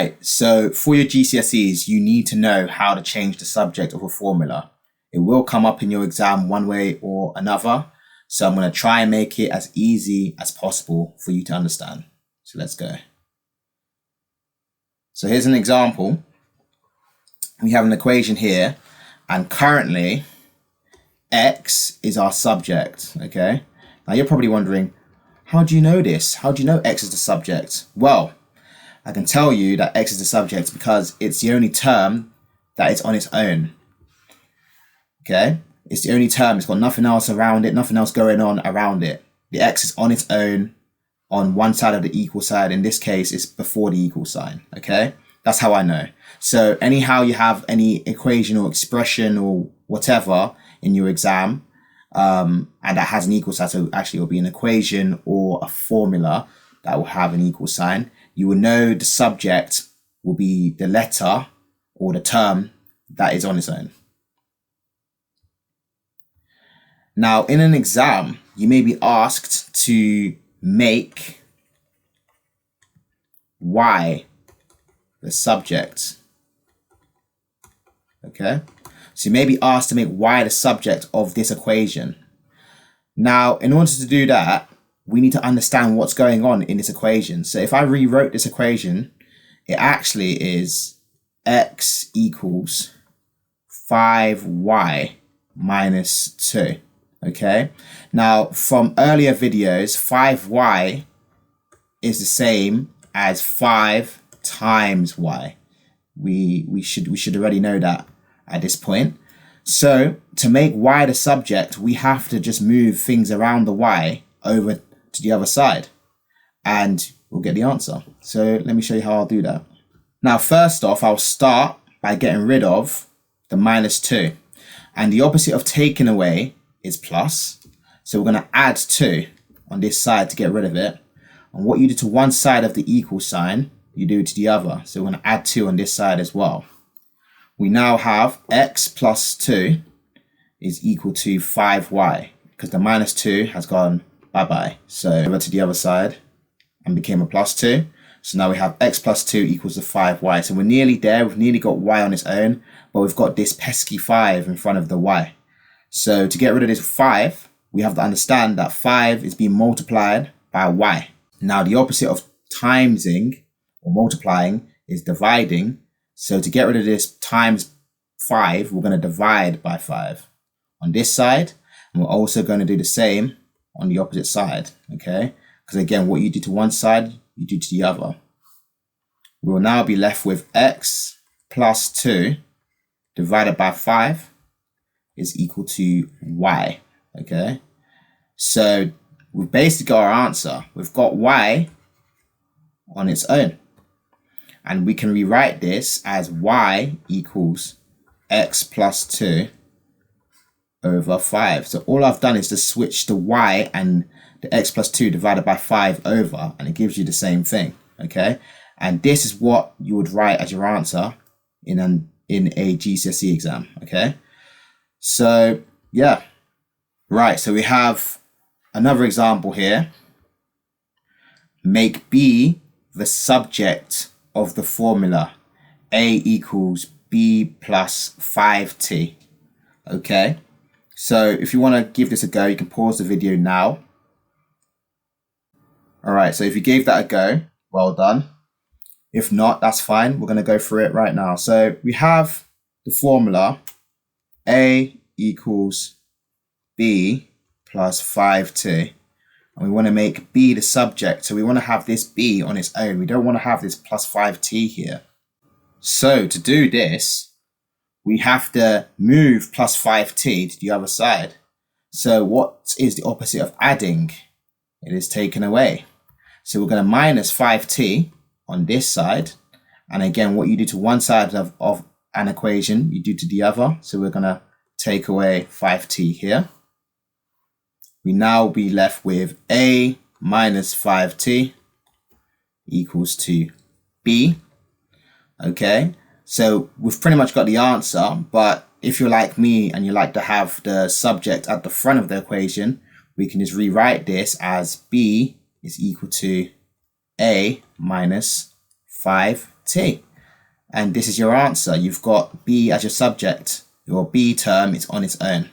Right, so for your GCSEs, you need to know how to change the subject of a formula. It will come up in your exam one way or another. So I'm going to try and make it as easy as possible for you to understand. So let's go. So here's an example. We have an equation here, and currently x is our subject, okay? Now you're probably wondering, how do you know this? How do you know x is the subject? Well, I can tell you that x is the subject because it's the only term that is on its own, okay? It's the only term, it's got nothing else around it, nothing else going on around it. The x is on its own on one side of the equal side. In this case, it's before the equal sign, okay? That's how I know. So anyhow you have any equation or expression or whatever in your exam, and that has an equal sign, so actually it'll be an equation or a formula that will have an equal sign, you will know the subject will be the letter or the term that is on its own. Now, in an exam, you may be asked to make y the subject, okay? So you may be asked to make y the subject of this equation. Now, in order to do that, we need to understand what's going on in this equation. So if I rewrote this equation, it actually is x equals 5y minus 2, okay? Now, from earlier videos, 5y is the same as 5 times y. We should already know that at this point. So to make y the subject, we have to just move things around the y over to the other side and we'll get the answer. So let me show you how I'll do that. Now, first off, I'll start by getting rid of the minus 2, and the opposite of taking away is plus. So we're going to add 2 on this side to get rid of it. And what you do to one side of the equal sign, you do to the other. So we're going to add 2 on this side as well. We now have x plus 2 is equal to 5y, because the minus 2 has gone bye-bye. So over to the other side and became a plus 2. So now we have x plus 2 equals to 5y. So we're nearly there. We've nearly got y on its own, but we've got this pesky 5 in front of the y. So to get rid of this 5, we have to understand that 5 is being multiplied by y. Now the opposite of timesing or multiplying is dividing. So to get rid of this times 5, we're going to divide by 5 on this side. And we're also going to do the same on the opposite side, okay? Because again, what you do to one side, you do to the other. We will now be left with x plus 2 divided by 5 is equal to y, okay? So we've basically got our answer. We've got y on its own. And we can rewrite this as y equals x plus 2 over 5. So all I've done is to switch the y and the x plus 2 divided by 5 over, and it gives you the same thing, okay? And this is what you would write as your answer in a GCSE exam, okay? So, yeah. Right, so we have another example here. Make b the subject of the formula a equals b plus 5t, okay? So if you want to give this a go, you can pause the video now. All right, so if you gave that a go, well done. If not, that's fine. We're going to go through it right now. So we have the formula a equals b plus 5t. And we want to make b the subject. So we want to have this b on its own. We don't want to have this plus 5t here. So to do this, we have to move plus 5t to the other side. So what is the opposite of adding? It is taken away. So we're going to minus 5t on this side. And again, what you do to one side of an equation, you do to the other. So we're going to take away 5t here. We now be left with a minus 5t equals to b. Okay, so we've pretty much got the answer, but if you're like me and you like to have the subject at the front of the equation, we can just rewrite this as b is equal to a minus 5t. t. And this is your answer. You've got B as your subject. Your B term is on its own.